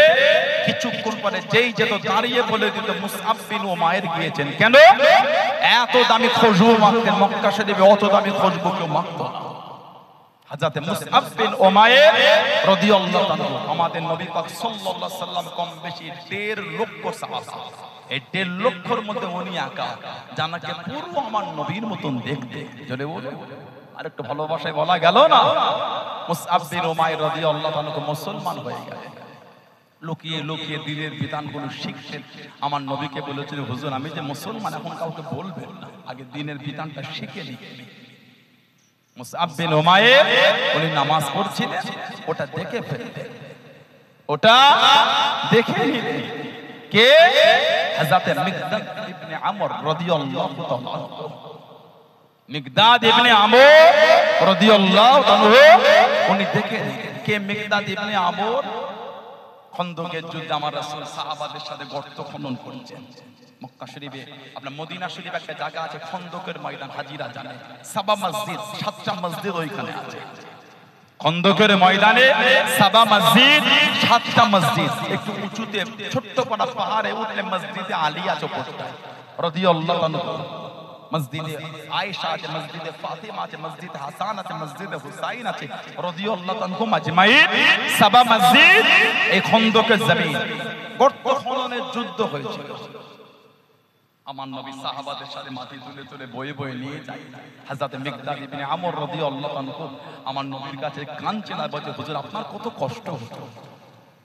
Speaker 2: কিছুক্ষণ পরে যেই যেত দাঁড়িয়ে বলে দিত, মুসআব বিন উমাইর গিয়েছেন। কেন? এত দামি খুশবু মাখতেন, মক্কা শরীফে অত দামি খুশবু কেউ মাখত না। হযরত মুসআব বিন উমাইর রাদিয়াল্লাহু তাআলা আমাদের নবী পাক সাল্লাল্লাহু আলাইহি সাল্লাম কম বেশি 1.5 লক্ষ সাহাবা, এই 1.5 লক্ষর মধ্যে উনি একা, জানাকে পুরো আমার নবীর মতন দেখতে। জোরে বলে আর একটু ভালোবাসায় বলা গেল না, মুসআব বিন উমাইর রাদিয়াল্লাহু তাআলা মুসলমান হয়ে গেলেন। লুকিয়ে লুকিয়ে দিনের বিধানগুলো শিখছেন। আমার নবীকে বলেছিল, হুজুর আমি যে মুসলমান, এখন কাউকে বলবেন না, আগে দিনের বিধানটা শিখে নিন। মুসআব বিন উমাইর উনি নামাজ পড়ছিলেন, ওটা দেখে ফেললেন, ওটা দেখে নিলেন। কে? হযরত মিকদাদ ইবনে আমর রাদিয়াল্লাহু তাআলা। মিকদাদ ইবনে আমর রাদিয়াল্লাহু তাআলা উনি দেখে নিলেন। কে মিকদাদ ইবনে আমর? খন্দকের যুদ্ধে আমার রাসূল সাহাবাদের সাথে গর্ত খনন করেছেন। মক্কা শরীফে আপনার মদিনা শরীফ একটা জায়গা আছে, খন্দকের ময়দান, হাজিরা জানে, সাবা মসজিদ, 7টা মসজিদ ওইখানে আছে। খন্দকের ময়দানে সাবা মসজিদ, 7টা মসজিদ, একটু উঁচুতে ছোট্ট পাড়া পাহাড়ে উঠলে মসজিদে আলিয়া চৌপটা রাদিয়াল্লাহু তাআলা, মসজিদে আয়েশা আছে, মসজিদে ফাতিমা আছে, মসজিদে হাসান আছে, মসজিদে হুসাইন আছে রাদিয়াল্লাহু তাআলা মাজমাইন। সাবা মসজিদ এই খন্দকের জমিন, গর্ত খননের যুদ্ধ হয়েছিল। আমার নবী সাহাবাদের সাথে মাটি তুলে তুলে বয়ে বয়ে নিয়ে যায়। হযরত মিকদাদ ইবনে আমর রাদিয়াল্লাহু আনহু আমার নবীর কাছে কাঁদছেন আর বলছে, হুজুর আপনার কত কষ্ট হতো।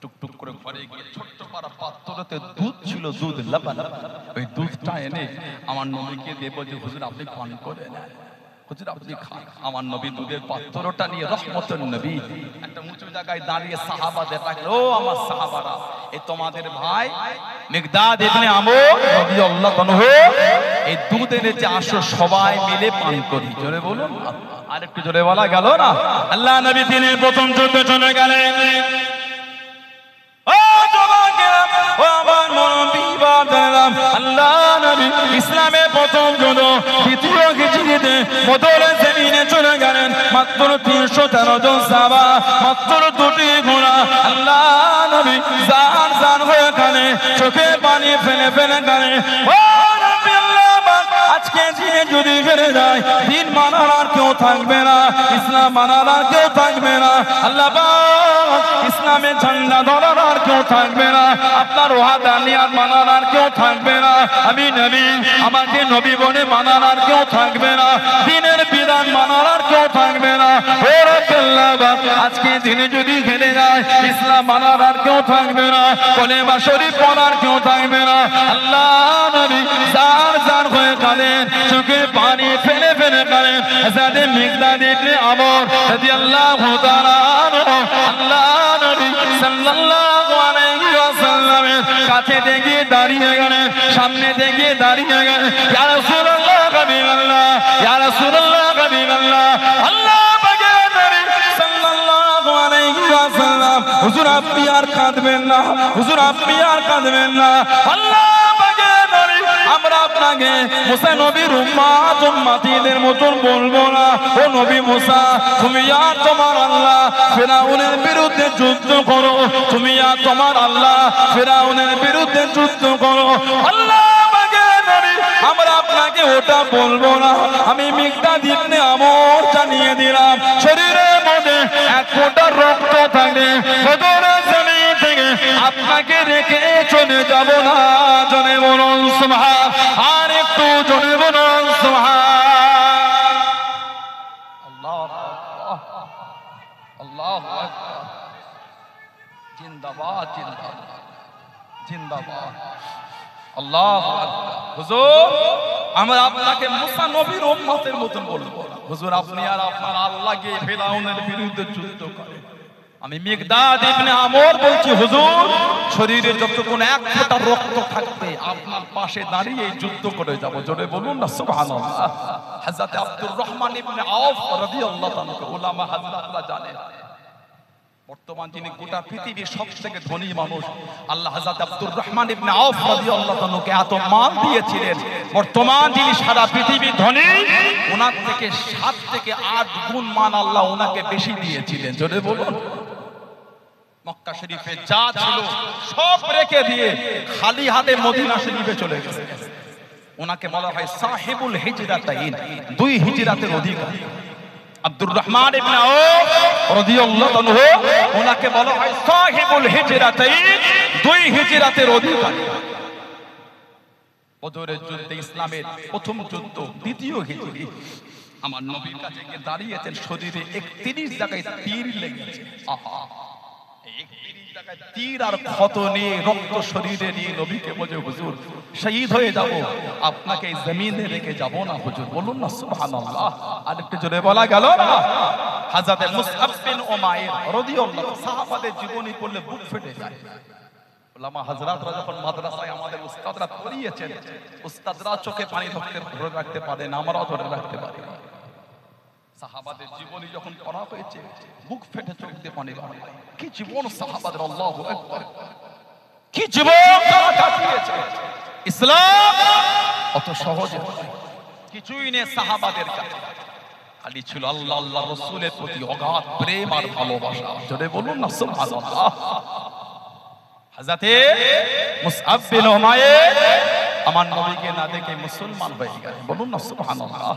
Speaker 2: টুকটুক করে ঘরে গিয়ে ছোট্ট পাড়া পাত্রতে দুধ ছিল, দুধ লবণ, ওই দুধটা এনে আমার নবীকে দিয়ে বলছে, হুজুর আপনি পান করে নেন, হুজুর আপনি খান। আমার নবী দুধের পাত্রটা নিয়ে রহমতুন নবী একটা উঁচু জায়গায় দাঁড়িয়ে সাহাবাদের ডাকলেন, ও আমার সাহাবারা, এই তোমাদের ভাই মিকদাদ ইবনে আমর রাদিয়াল্লাহু আনহু এই দুধ এনেছে, আসো সবাই মিলে পান করি। জোরে বলুন, আর একটু জোরে বলা গেল না?
Speaker 1: আল্লাহ নবী দিনের প্রথম যুদ্ধে চলে গেলেন। আল্লাহ নবী ইসলামের প্রথম যুদ্ধ দ্বিতীয় হিজরিতে বদরের জমিনে চলে গেলেন। মাত্র 313 জন সাহাবা, মাত্র 2টি ঘোড়া। আল্লাহ নবী জান জান হয়ে কানে, চোখে পানি ফেলে ফেলে কানে, ও নবী আল্লাহ আজকে দিনে যদি ফিরে যায়, দিন মানার আর কেউ থাকবে না, ইসলাম মানার আর কেউ থাকবে না, আল্লাহ ইসলামের ঝান্ডা ধরার আর কেউ থাকবে না, আপনার ওয়াহদানিয়াত মানার আর কেউ থাকবে না, আমি নবী আমাকে নবী বলে মানার আর কেউ থাকবে না, দিনের বিধান মানার আর কেউ থাকবে না। আজকে দিনে যদি খেলে যায় ইসলাম মানার আর কেউ থাকবে না, কলেমা শরীফ পড়ার কেউ থাকবে না। আল্লাহ নবী জার জার হয়ে কাঁদেন, চোখে পানি ফেলে ফেলে কাঁদেন। হযরত মিকদাদ ইবনে আমর রাদিয়াল্লাহু তাআলা আনহু আল্লাহ নবী সাল্লাল্লাহু আলাইহি ওয়াসাল্লামের কাছে থেকে দাঁড়িয়ে গেলেন, সামনে থেকে দাঁড়িয়ে গেলেন। ইয়া রাসূলুল্লাহ হাবিবাল্লাহ, ইয়া রাসূলুল্লাহ হাবিবাল্লাহ, আল্লাহ পাকের নবী সাল্লাল্লাহু আলাইহি ওয়াসাল্লাম, হুজুর আপনি আর কাঁদবেন না, হুজুর আপনি আর কাঁদবেন না। আল্লাহ পাকের নবী আমরা আপনাকে মুসা নবীর উম্মতিদের মতন বলবো না। ও নবী মুসা, তুমি আর তোমার আল্লাহ ফিরাউনের বিরুদ্ধে যুদ্ধ করো, তুমি আর তোমার আল্লাহ ফিরাউনের বিরুদ্ধে যুদ্ধ করো। আল্লাহ পাকের নবী আমরা আপনাকে ওটা বলবো না। আমি মিকদাদ ইবনে আমর জানিয়ে দিলাম, শরীরের মধ্যে এক ফোঁটা রক্ত থাকে, বদরের জমিন থেকে আপনাকে রেখে চলে যাব না। জনে বলুন সুবহান, আর একটু জনে বলুন সুবহান।
Speaker 2: আল্লাহু আকবার, আল্লাহু আকবার, জিন্দাবাদ জিন্দাবাদ জিন্দাবাদ, আল্লাহু আকবার। হুজুর আমরা আপনাকে মুসা নবীর উম্মতের মতন বলবো না। হুজুর আপনি আর আপনার আল্লাহ গিয়ে ফিরাউনের বিরুদ্ধে যুদ্ধ করেন। আমি মিকদাদ ইবনে আমর বলছি, হুজুর শরীরে যতক্ষণ এক ফোঁটা রক্ত থাকবে আপনার পাশে দাঁড়িয়ে যুদ্ধ করে যাব। জোরে বলুন না সুবহানাল্লাহ। হযরত আব্দুর রহমান ইবনে আওফ রাদিয়াল্লাহু তাআলা উলামা হযরতরা জানেন, বর্তমান যিনি গোটা পৃথিবীর সবথেকে ধনী মানুষ আল্লাহ হযরত আব্দুর রহমান ইবনে আওফ রাদিয়াল্লাহু তাআলাকে এত মাল দিয়েছিলেন, বর্তমান যিনি সারা পৃথিবীর ধনী ওনার থেকে 7 থেকে 8 গুণ মান আল্লাহ ওনাকে বেশি দিয়েছিলেন। জোরে বলুন। মক্কা শরীফে যা ছিল সব রেখে দিয়ে খালি হাতে মদিনা শরীফে চলে গেছে। ওনাকে বলা হয় সাহিবুল হিজরাতাইন, 2 হিজরাতের অধিকারী। আব্দুর রহমান ইবনে আওফ রাদিয়াল্লাহু আনহু ওনাকে বলা হয় সাহিবুল হিজরাতাইন, 2 হিজরাতের অধিকারী। বদরের যুদ্ধে ইসলামের প্রথম যুদ্ধ, দ্বিতীয় হিজরি। আমার নবীর কাছে গিয়ে দাঁড়িয়েছেন, শরীরে 31 জায়গায় তীর লেগেছে। আহা, 31 জায়গায় তীর আর ক্ষত নিয়ে রক্ত শরীরে নিয়ে নবীকে বলে, হুজুর শহীদ হয়ে যাব, আপনাকে এই জমিনে রেখে যাব না হুজুর। বলুন না সুবহানাল্লাহ। আর একটু জোরে বলা গেল না। হযরত মুসআব বিন উমাইর রাদিয়াল্লাহু, সাহাবাদের জীবনী পড়লে বুক ফেটে যায়। উলামা হযরতরা যখন মাদ্রাসায় আমাদের উস্তাদরা পড়িয়েছেন, উস্তাদরা চোখে পানি ধরে রাখতে পারে না, আমরাও ধরে রাখতে পারি না। সাহাবাদের জীবনী যখন পড়া হয়েছে বুক ফেটে চোখ দিয়ে পানি বের হয়। কি জীবন সাহাবাদের, আল্লাহু আকবার, কি জীবন তারা কাটিয়েছে। ইসলাম অত সহজে কিছুই নেই সাহাবাদের কাছে, খালি ছিল আল্লাহ আল্লাহ রাসূলের প্রতি অগাধ প্রেম আর ভালোবাসা। জোরে বলুন না সুবহানাল্লাহ। হযরতে মুসআব বিন উমাইর আমার নবীকে না দেখে মুসলমান হয়ে গেলেন। বলুন না সুবহানাল্লাহ।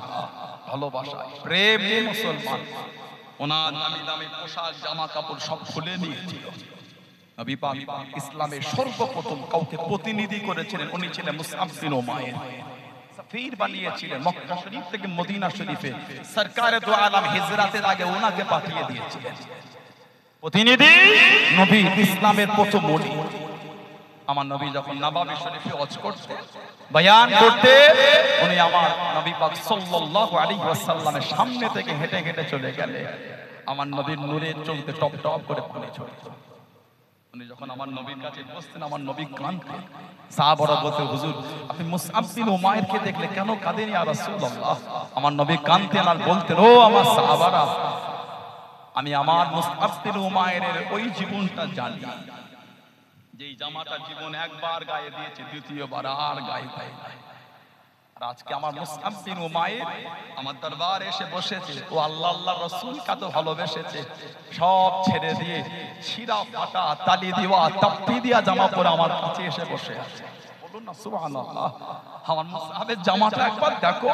Speaker 2: ভালোবাসা প্রেম নিয়ে মুসলমান। ওনার নামি দামি পোশাক জামা কাপড় সব খুলে নিয়েছিল। নবী পাক ইসলামের সর্বপ্রথম কাউকে প্রতিনিধি করেছিলেন, উনি ছিলেন মুসআব বিন উমাইর। সাফির বানিয়েছিলেন মক্কা শরীফ থেকে মদিনা শরীফে। সরকারে দু আলম হিজরাতের আগে ওনাকে পাঠিয়ে দিয়েছিলেন প্রতিনিধি। নবী ইসলামের প্রথম ওলি। আমার নবী যখন নবাবী শরীফে হজ করতে বয়ান করতে, উনি আমার নবী পাক সাল্লাল্লাহু আলাইহি ওয়াসাল্লামের সামনে থেকে হেঁটে হেঁটে চলে গেলে আমার নবীর নূরের চোখে টপ টপ করে পানি ঝরত। উনি যখন আমার নবীর কাছে বসতেন, আমার নবী কাঁদতেন। সাহাবারা বলতেন, হুজুর আপনি মুসআব বিন উমাইরকে দেখলে কেন কাঁদেন ইয়া রাসূলুল্লাহ? আমার নবী কাঁদতেন আর বলতেন, ও আমার সাহাবারা, আমি আমার মুসআব বিন উমাইরের ওই জীবনটা জানি যেই জামাটা জীবন একবার গায়ে দিয়েছে, দ্বিতীয়বার আর গায়ে দেয় নাই। আর আজকে আমার মুসআব বিন উমাইর আমার দরবারে এসে বসেছে, ও আল্লাহ আল্লাহ রাসূলকে এত ভালোবেসেছে, সব ছেড়ে দিয়ে ছিঁড়া ফাটা তালি দেওয়া তাপ্পি দিয়া জামা পরে আমার কাছে এসে বসে আছে। বলুন না সুবহানাল্লাহ। আমার মুসআবের জামাটা একবার দেখো,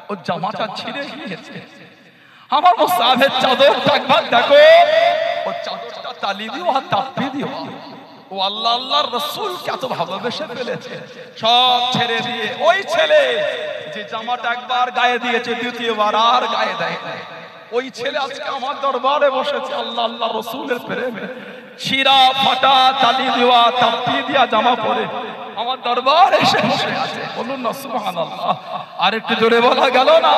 Speaker 2: ও জামাটা ছিঁড়ে গিয়েছে। আমার মুসআবের চাদরটা একবার দেখো, ও চাদরটা তালি দেওয়া তাপ্পি দেওয়া। ও আল্লাহ আল্লাহর রাসূলকে এত ভালোবেসে ফেলেছে, সব ছেড়ে দিয়ে ওই ছেলে যে জামাটা একবার গায়ে দিয়েছে দ্বিতীয়বার আর গায়ে দেয় না, ওই ছেলে আজকে আমার দরবারে বসেছে আল্লাহ আল্লাহ রাসূলের প্রেমে, ছিঁড়া ফাটা তালি দেওয়া তাপ্পি দিয়া জামা পরে আমার দরবারে এসে বসে আছে। বলুন না সুবহানাল্লাহ। আর একটু জোরে বলা গেল না?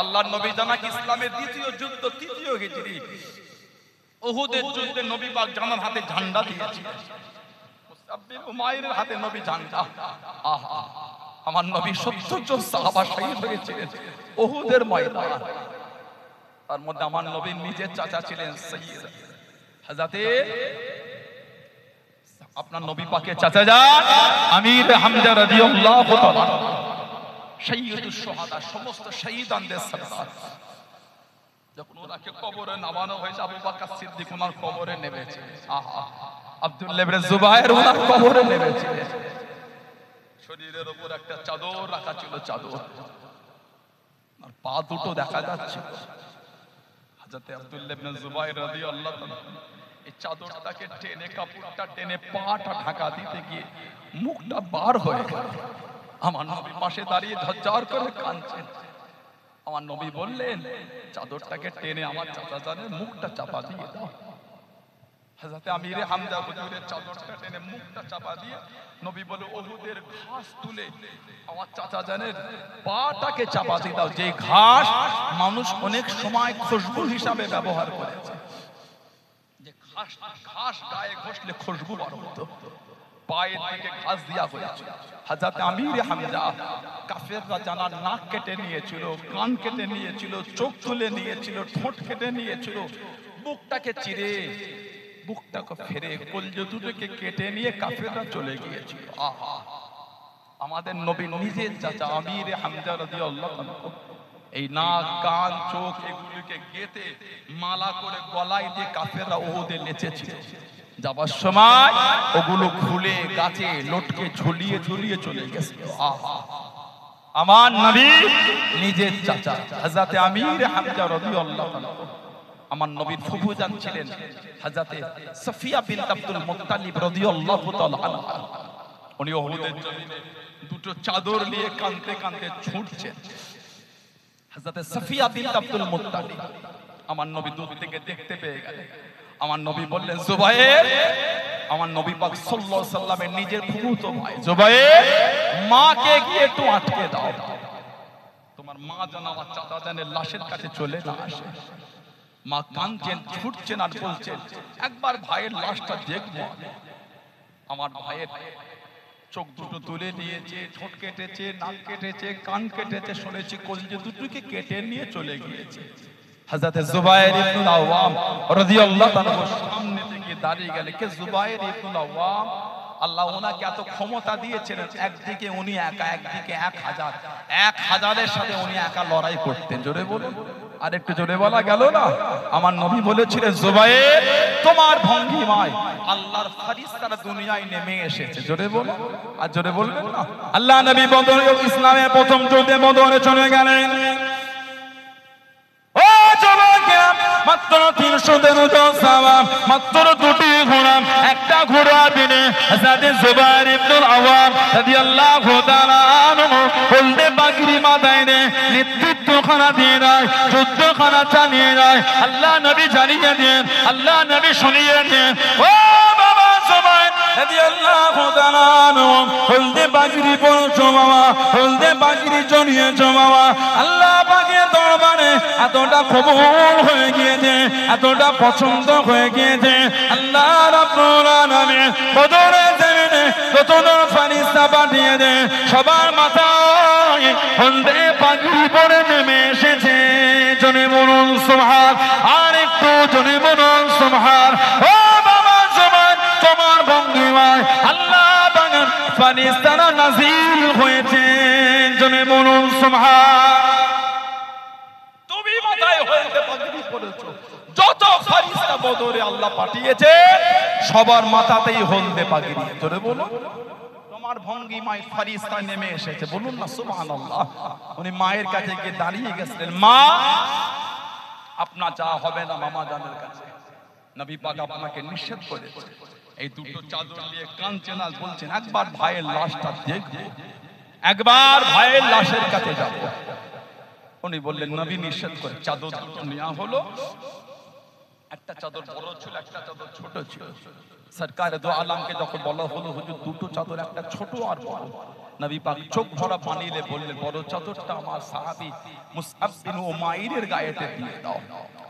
Speaker 2: আল্লাহর নবী জানাক ইসলামের দ্বিতীয় যুদ্ধ ৩য় হিজরি উহুদের যুদ্ধে নবী পাক জানার হাতে ঝান্ডা দিয়েছিলেন, মুসআব বিন উমাইরের হাতে নবী ঝান্ডা। আহা, আমার নবী ৭০ জন সাহাবা শহীদ হয়েছিলেন উহুদের ময়দানে। তার মধ্যে আমার নবীর নিজের চাচা ছিলেন সাইয়্যিদ হযরতে আপনার নবী পাকের চাচা যান আমির হামজা রাদিয়াল্লাহু তাআলা, সাইয়্যিদুশ শুহাদা, সমস্ত শহীদানদের সরদার। যখন ওনাকে কবরে নামানো হয়েছে, আবু বকর সিদ্দিক ওনার কবরে নেমেছে। আহা, আব্দুল্লাহ ইবনে জুবায়ের ওনার কবরে নেমেছে। শরীরের উপর একটা চাদর রাখা ছিল, চাদর, আর পা দুটো দেখা যাচ্ছে। হযরতে আব্দুল্লাহ ইবনে জুবায়ের রাদিয়াল্লাহু তাআলা এই চাদরটাকে টেনে, কাপড়টা টেনে পাটা ঢাকা দিতে গিয়ে মুখটা বার হয়ে গেল। আমার নবী পাশে দাঁড়িয়ে ঝরঝর করে কাঁদছেন। আমার নবী বললেন, চাদরটাকে টেনে আমার চাচা জানের মুখটা চাপা দিয়ে দাও। হযরতে আমিরে হামজা হুজুরের চাদরটা টেনে মুখটা চাপা দিয়ে নবী বলে, উহুদের ঘাস তুলে আমার চাচা জানের পাটাকে চাপা দিয়ে দাও, যে ঘাস মানুষ অনেক সময় খুশবু হিসাবে ব্যবহার করেছে, যে ঘাস গায়ে ঘষলে খুশবু বার হতো, পায়ের দিকে ঘাস দিয়া হয়েছে। হযরতে আমিরে হামজা কাফেররা জানার নাক কেটে নিয়েছিল, কান কেটে নিয়েছিল, চোখ তুলে নিয়েছিল, ঠোঁট কেটে নিয়েছিল, বুকটাকে চিরে, বুকটাকে ফেরে, কলজা দুটোকে কেটে নিয়ে কাফেররা চলে গিয়েছিল। আহা, আমাদের নবী নিজের চাচা আমিরে হামজা রাদিয়াল্লাহু আনহু এই নাক কান চোখ এগুলোকে গেঁথে মালা করে গলায় দিয়ে কাফেররা উহুদে নেচেছিল। যাবার সময় ওগুলো খুলে গাছে লটকে ঝুলিয়ে ঝুলিয়ে চলে গেছে। আহা, আমার নবী নিজের চাচা হযরতে আমির হামজা রাদিয়াল্লাহু আনহু, আমার নবীর ফুফুজান ছিলেন হযরতে সাফিয়া বিনত আব্দুল মুত্তালিব রাদিয়াল্লাহু তাআলা আনহা। উনি উহুদের জমিনে দুটো চাদর নিয়ে কাঁদতে কাঁদতে ছুটছেন। হযরতে সাফিয়া বিনত আব্দুল মুত্তালিব আমার নবী দূর থেকে দেখতে পেয়ে গেলেন। আমার নবী বললেন, জুবায়ের, আমার নবী পাক সাল্লাল্লাহু আলাইহি সাল্লামের নিজের ফুফুতো ভাই, জুবায়ের, মাকে গিয়ে একটু আটকে দাও, তোমার মা যেন আমার চাচা জানের লাশের কাছে চলে না আসে। মা কাঁদছেন, ছুটছেন আর বলছেন, একবার ভাইয়ের লাশটা দেখবো। আমার ভাইয়ের চোখ দুটো তুলে নিয়েছে, ঠোঁট কেটেছে, নাক কেটেছে, কান কেটেছে, শুনেছি কলিজা দুটোকে কেটে নিয়ে চলে গিয়েছে। হযরতে জুবায়ের ইবনুল আওয়াম রাদিয়াল্লাহু তাআলা সামনে থেকে দাঁড়িয়ে গেলেন। কে? জুবায়ের ইবনুল আওয়াম। আল্লাহ ওনাকে এত ক্ষমতা দিয়েছিলেন, একদিকে উনি একা, একদিকে 1000-এর সাথে উনি একা লড়াই করতেন। জোরে বলুন, আর একটু জোরে বলা গেল না? আমার নবী বলেছিলেন, জুবায়ের, তোমার ভঙ্গিমায় আল্লাহর ফেরেশতারা দুনিয়ায় নেমে এসেছে। জোরে বলুন, আর জোরে বলবেন না?
Speaker 1: আল্লাহ নবী বদর ইসলামের প্রথম যুদ্ধে বদরে চলে গেলেন। মাত্র 300 দেনজন সাহাবা, মাত্র 2টি ঘোড়া, একটা ঘোড়া দিনে হযরত জুবায়ের ইবনুল আওয়াম রাদিয়াল্লাহু তাআলা আনহু হলদে পাগড়ি মাথায় নিয়ে নেতৃত্বখানা দিয়ে দেয়, যুদ্ধখানা চালিয়ে যায়। আল্লাহ নবী জানিয়ে দেন, আল্লাহ নবী শুনিয়ে দেন, ও বাবা জুবায়ের রাদিয়াল্লাহু তাআলা আনহু, হলদে পাগড়ি পরেছো বাবা, হলদে পাগড়ি জড়িয়েছো বাবা, আল্লাহ পাকের দরবারে এতটা কবুল হয়ে গিয়েছে, এতটা পছন্দ হয়ে গিয়েছে। আল্লাহ রাব্বুল আলামিন বদরের জমিনে যতজন ফেরেশতা পাঠিয়ে দেন, সবার মাথায় হলদে পাগড়ি পরে নেমে এসেছে। জনে বলুন সুবহান, আর একটু জনে বলুন সুবহান। ও বাবা জুবায়ের, তোমার ভঙ্গিমায় আল্লাহ পাকের ফেরেশতারা নাযিল হয়েছে। জনে বলুন সুবহান।
Speaker 2: যত ফেরেশতা বদরে আল্লাহ পাঠিয়েছে, সবার মাথাতেই হলদে পাগড়ি। জোরে বলুন, তোমার ভঙ্গিমায় ফেরেশতা নেমে এসেছে। বলুন না সুবহানাল্লাহ। উনি মায়ের কাছে গিয়ে দাঁড়িয়ে গেছিলেন, মা, আপনার যা হবে না মামা জানের কাছে, নবী পাক আপনাকে নিষেধ করেছে। এই দুটো চাদর নিয়ে কাঁদছেন আর বলছেন একবার ভাইয়ের লাশটা দেখবো, একবার ভাইয়ের লাশের কাছে যাব। উনি বললেন নবী নিষেধ করে। চাদর দুটো নেওয়া হলো, একটা চাদর বড় ছিল, একটা চাদর ছোট ছিল। সরকার দো আলমকে যখন বলা হলো হুজুর দুটো চাদর, একটা ছোট আর বড়, নবী পাক চোখ ভরা পানি দিয়ে বললেন বড় চাদরটা আমার সাহাবী মুসআব বিন উমাইরের গায়েতে দিয়ে দাও।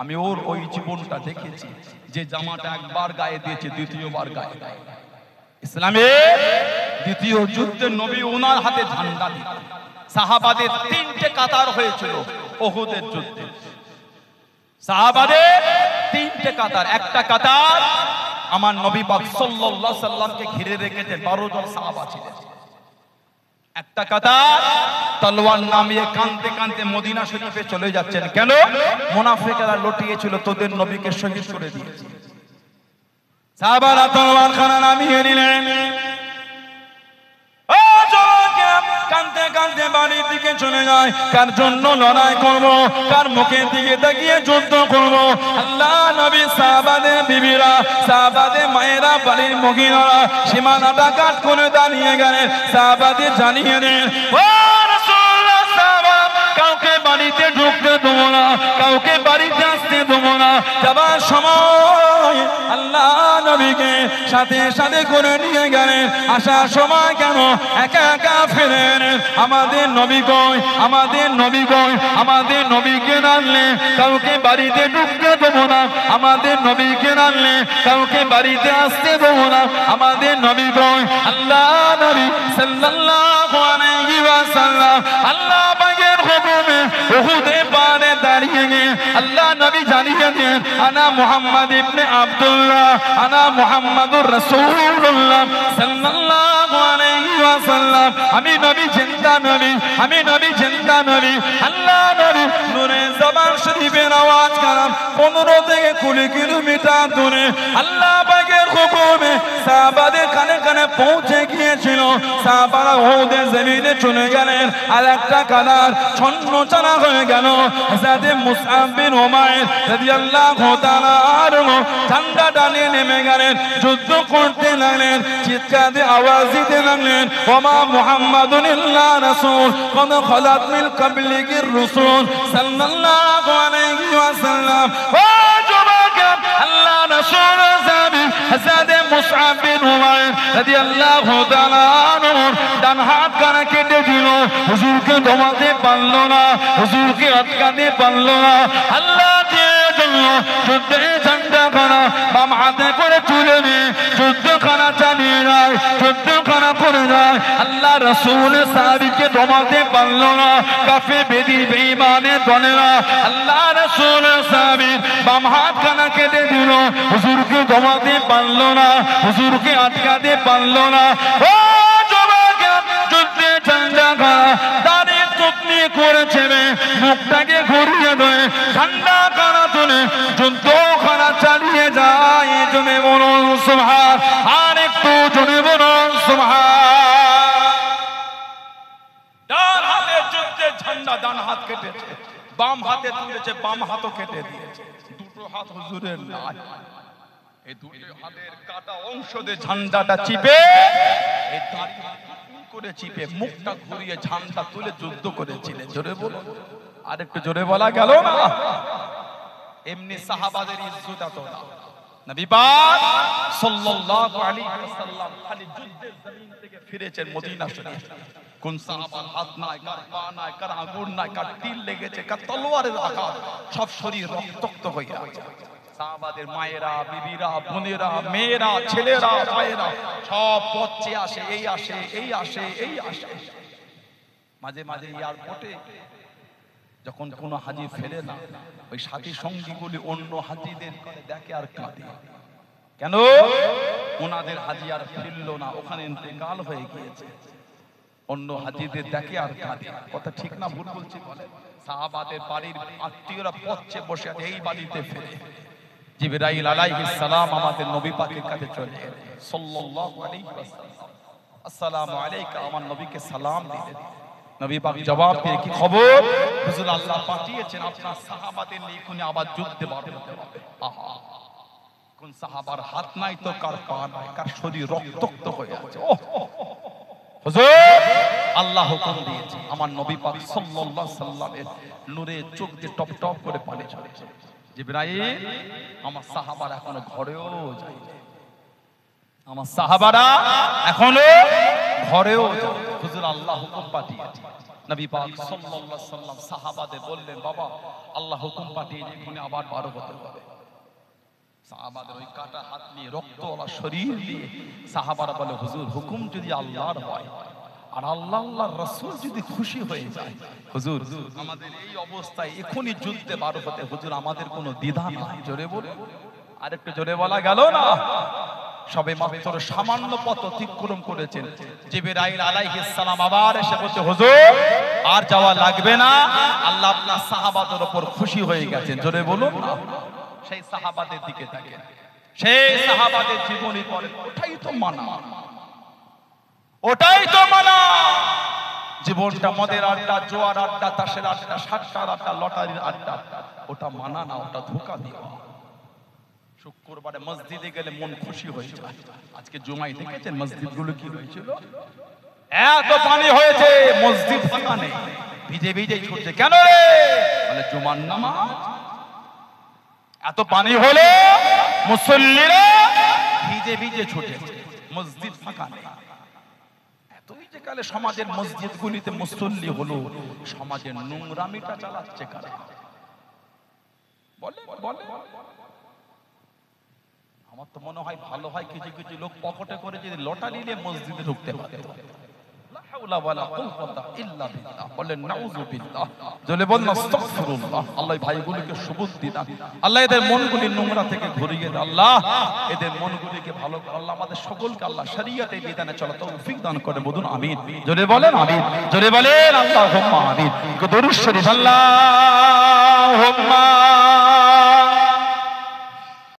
Speaker 2: আমি ওর ওই জীবনটা দেখেছি যে জামাটা একবার গায়ে দিয়েছে, দ্বিতীয়বার গায়ে দেয়। ইসলামের দ্বিতীয় যুদ্ধে নবী ওনার হাতে ঝান্ডা দিলেন। সাহাবাদের তিনটে কাতার হয়েছিল উহুদের যুদ্ধে। সাহাবাদের তিনটে কাতার, একটা কাতার আমার নবী পাক সাল্লাল্লাহু আলাইহি সাল্লামকে ঘিরে রেখেছে, 12 জন সাহাবা ছিলেন। একটা কাতার তলোয়ার নামিয়ে কাঁদতে কাঁদতে মদিনা শরীফে চলে যাচ্ছেন। কেন? মুনাফিকরা লটিয়েছিল তোদের নবীকে শহীদ করে দিয়েছে।
Speaker 1: সাহাবারা তলোয়ার খানা নামিয়ে নিলেন। ও যুবকেরা, কাঁদতে কাঁদতে বাড়ির দিকে চলে যায়। কার জন্য লড়াই করব, কার মুখের দিকে তাকিয়ে যুদ্ধ করব? আল্লাহ নবী সাহাবাদের বিবিরা, সাহাবাদের মায়েরা, বাড়ির মহিলারা সীমানাটা কাট করে দাঁড়িয়ে গেলেন। সাহাবাদের জানিয়ে দেন, ও রাসূলুল্লাহ, সাহাবা কাউকে বাড়িতে ঢুকতে দেবো না, কাউকে বাড়িতে আসতে দেবো না। যাবার সময় আল্লাহ নবীকে সাথে সাথে করে নিয়ে গেলেন। আসার সময় কেন একা একা ফেরেন? আমাদের নবী কই, আমাদের নবী কই, আমাদের নবীকে আনলে কাউকে বাড়িতে ঢুকতে দেবো না, আমাদের নবীকে আনলে কাউকে বাড়িতে আসতে দেবো না। আমাদের নবী কই? আল্লাহ নবী সাল্লাল্লাহু আলাইহি ওয়াসাল্লাম আল্লাহ পাকের হুকুমে উহুদে পারে দাঁড়িয়ে গিয়ে আল্লাহ নবী জানিয়ে দেন, আনা মুহাম্মদ ইবনে আব্দুল্লাহ, আনা মুহাম্মাদুর রাসূলুল্লাহ সাল্লাল্লাহু আলাইহি ওয়াসাল্লাম। আমি নবী জিন্দা নবী, আমি নবী জিন্দা নবী। আল্লাহ নবী নূরে জবান শরীফের আওয়াজ কালাম 15 থেকে 20 কিলোমিটার দূরে আল্লাহ পাকের হুকুমে সাহাবাদের কানে কানে পৌঁছে গিয়েছিল। সাহাবারা উহুদের জমিনে চলে গেলেন। আর একটা কাদার ছন্ন ছাড়া হয়ে গেল। হযরত মুসআব বিন উমাইর রাদিয়াল্লাহু তাআলা আনহু ঝান্ডা টানিয়ে নেমে গেলেন, যুদ্ধ করতে লাগলেন, চিৎকার দিয়ে আওয়াজ দিতে লাগলেন, ওমা মুহাম্মাদুন ইল্লা রাসূল কদ খালাত মিন ক্বাবলিহির রাসূল সাল্লাল্লাহু আলাইহি ওয়াসাল্লাম। ও যুবকেরা, আল্লাহ রাসূল সাহাবী হযরত মুসআব বিন উমাইর রাদিয়াল্লাহু তাআলা আনহু ডান হাত কানা কেটে দিল। হুজুরকে দমাতে পারল না, হুজুরকে আটকাতে পারল না। আল্লাহ দিয়ে জন্য যুদ্ধে ঝান্ডা খানা বাম হাতে করে তুলে নিয়ে যুদ্ধখানা চালিয়ে যায়, যুদ্ধখানা করে যায়। আল্লাহ রাসূল সাহাবীকে দমাতে পারল না। কাফের বেদী বেঈমানের দলেরা আল্লাহ রাসূল সাহাবীর বাম হাত কানা কেটে দিল। হুজুরকে দমাতে পারল না, হুজুরকে আটকাতে পারল না। ও যুবকেরা, যুদ্ধে ঝান্ডা খানা দাঁড়িয়ে চুপনি করেছে, মুখটাকে ঘুরিয়ে দেয়, ঠান্ডা কানা তুলে যুদ্ধখানা চালিয়ে যায়। জনে বলুন সুবহান, আর একটু জনে বলুন সুবহান।
Speaker 2: ডান হাতে যুদ্ধে ঝান্ডা, ডান হাত কেটেছে, বাম হাতে তুলেছে, বাম হাতও কেটে দিয়েছে। দুটো হাত হুজুরের নাই। এই দুটো হাতের কাটা অংশ দিয়ে ঝান্ডাটা চিপে, এই দাড়ি করে চিপে মুখটা ঘুরিয়ে ঝান্ডা তুলে যুদ্ধ করেছিলেন। জোরে বলো, আর একটু জোরে বলা গেল না? এমনি সাহাবাদের ইজ্জত এত না। নবী পাক সাল্লাল্লাহু আলাইহি ওয়াসাল্লাম খালি যুদ্ধের জমিন থেকে ফিরেছেন মদিনা শরীফ। কোন সাহাবার হাত নাই, কার পা নাই, কার আঙ্গুল নাই, কার তীর লেগেছে, কার তলোয়ারের আঘাত, সব শরীর রক্তাক্ত হয়ে আছে। সাহাবাদের মায়েরা, বিবিরা, বোনেরা, মেয়েরা, ছেলেরা, ভাইয়েরা সব পথে আসে, এই আসে, এই আসে, এই আসে। মাঝে মাঝে এয়ারপোর্টে যখন কোনো হাজি ফেরে না, ওই সাথী সঙ্গীগুলি অন্য হাজিদের দেখে আর কাঁদে। কেন? ওনাদের হাজি আর ফিরল না, ওখানে ইন্তেকাল হয়ে গিয়েছে। অন্য হাজিদের দেখে আর কাঁদে। কথা ঠিক না ভুল বলছি? বলে সাহাবাদের বাড়ির আত্মীয়রা পথে বসে আছে, এই বাড়িতে ফেরে জিবরাইল আলাইহিস সালাম আমাদের নবী পাকের কাছে চলে এলেন সাল্লাল্লাহু আলাইহি ওয়াসাল্লাম। আসসালামু আলাইকা, আমার নবীকে সালাম দিলেন। নবী পাক জবাব দিয়ে কি খবর? হুজুর আল্লাহ পাঠিয়েছেন আপনার সাহাবাদের নিয়ে এখনই আবার যুদ্ধে বার হতে হবে। আহা, এখন সাহাবার হাত নাই তো কার পা নাই, কার শরীর রক্তাক্ত হয়ে আছে। হুজুর আল্লাহ হুকুম দিয়েছে, আমার নবী পাক সাল্লাল্লাহু আলাইহি সাল্লামের নূরে চোখ দিয়ে টপ টপ করে পানি ঝরছে। জিবরাইল আমার সাহাবারা এখনো ঘরেও যায়, আমার সাহাবারা এখনো ঘরেও যায়। হুজুর আল্লাহ হুকুম পাঠিয়েছে, নবী পাক সাল্লাল্লাহু আলাইহি সাল্লাম সাহাবাদের বললেন, বাবা আল্লাহ হুকুম পাঠিয়েছে, এখনি আবার বার হতে হবে। সাহাবাদের ওই কাটা হাত নিয়ে রক্তওয়ালা শরীর নিয়ে সাহাবারা বলে, হুজুর হুকুম যদি আল্লাহর হয় আর আল্লাহর রাসূল যদি খুশি হয়ে যায়, হুজুর আমাদের এই অবস্থায় এখনি যুদ্ধে বার হতে, হুজুর আমাদের কোনো দ্বিধা নাই। জোরে বলে, আরেকটু জোরে বলা গেল না? সবে মাত্র সামান্য পথ অতিক্রম করেছেন, জিবরাইল আলাইহিস সালাম আবার এসে বলছে, হুজুর আর যাওয়া লাগবে না, আল্লাহ আপনার সাহাবাদের উপর খুশি হয়ে গেছেন। জোরে বলুন না। সেই সাহাবাদের দিকে তাকিয়ে, সেই সাহাবাদের জীবনী পড়ে, ওটাই তো মানা, ওটাই তো মানা। জীবনটা মদের আড্ডা, জোয়ার আড্ডা, তাসের আড্ডা, সাতটার আড্ডা, লটারির আড্ডা, ওটা মানা না, ওটা ধোঁকা দেওয়া। শুক্রবারে মসজিদে গেলে মন খুশি হয়ে যায়। আজকে জুমায় দেখেছেন মসজিদগুলো কি হয়েছিল? এত পানি হয়েছে, মসজিদ ফাঁকা নেই, ভিজে ভিজে ছুটছে। কেন রে? বলে জুমার নামাজ। এত পানি হলো মুসল্লিরা ভিজে ভিজে ছুটেছে, মসজিদ ফাঁকা নেই। এতই যে কালে সমাজের মসজিদগুলিতে মুসল্লি হলো, সমাজের নোংরামিটা চালাচ্ছে কারা? বলে বলে আমার তো মনে হয় ভালো হয় কিছু কিছু লোক পকেটে করে যদি লটারি নিয়ে মসজিদে ঢুকতে পারে। লা হাওলা ওয়ালা কুওয়াতা ইল্লা বিল্লাহ। বলেন নাউযুবিল্লাহ। জলে বলেন আস্তাগফিরুল্লাহ। আল্লাহ ভাইগুলোকে সুবুদ্ধি দান, আল্লাহ এদের মনগুলি নোংরা থেকে ঘুরিয়ে দেন, আল্লাহ এদের মনগুলিকে ভালো করে, আল্লাহ আমাদের সকলকে আল্লাহ শরীয়তের বিধানে চলা তৌফিক দান করে। বলুন আমিন। জোরে বলেন আমিন, জোরে বলেন আল্লাহুম্মা আমিন। দরুদ শরীফ আল্লাহুম্মা